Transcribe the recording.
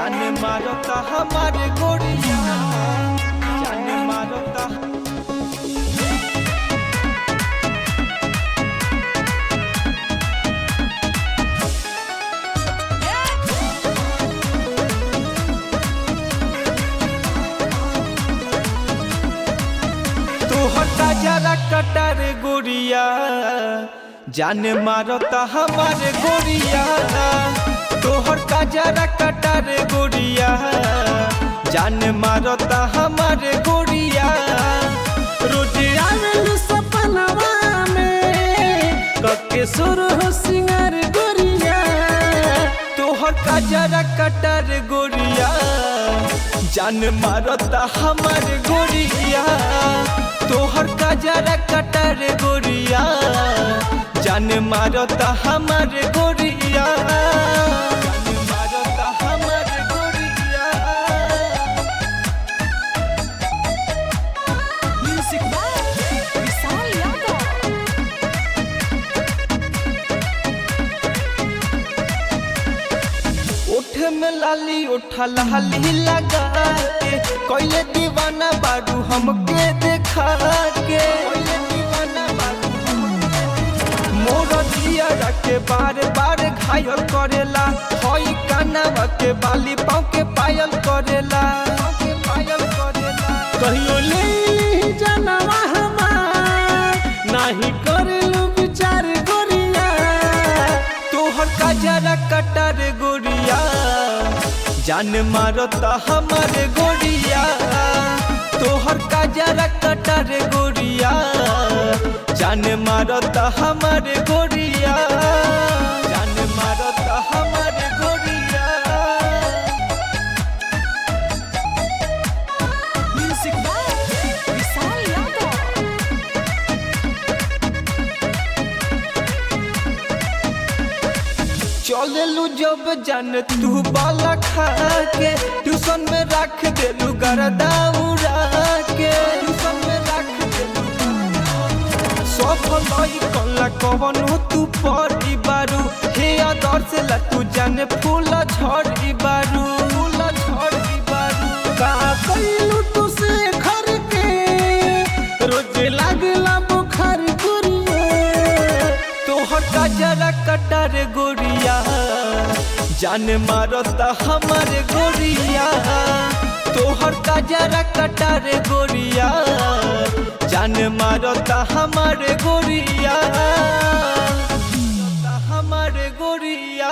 जान मारता हमारे गोरिया, जान मारता। तोहर जरा कटर गोरिया, जान मारता हमारे गोरिया। तोहर का जरा कटर गोरिया, जान मारता हमारे गोरिया। रोज आवेलू सपनवा में कके सुर हो सिंगार गोरिया। तोहर का जरा कटर गोरिया, जान मारता हमारे गोरिया। तोहर का जरा कटर गोरिया, जान मारता हमारे गोरिया, जान मारता हमारे गोरिया। Music by Vishal Yadav। ओठ में लाली उठा लाली लगा के, कोइले दीवाना बारू हमके देखा के। मोर दिया के बार बार घायल करेला, हई कानवा के बाली पाँव के पायल करेला, पायल करेला। कहियो ले जानवा हमार नहीं करेलू विचार गोरिया। तोहर का जरा कटर गोरिया, जान मारता हमारे गोरिया। तोहर का जरा कटर गोरिया, जान मारता हमारे गोरिया, जान मारता हमारे गोरिया। Music by Vishal Yadav। चलेलू जब जान तू बाला खा के, ट्यूशन में रख देलू गरदा उड़ा के। ट्यूशन में रख देलू सफल कला कवनो तू पड़ी बारू। हे आदर्श ला तू जाने फूल झड़ी बारू, फूल झड़ी बारू। का कइलू तू से घर के, रोज लागला बुखार गोरिया। तोहर का जरा कटर गोरिया, जान मारता हमारे गोरिया। तोहर का जरा कटर गोरिया, जान मारता हमारे गोरिया, हमारे गोरिया।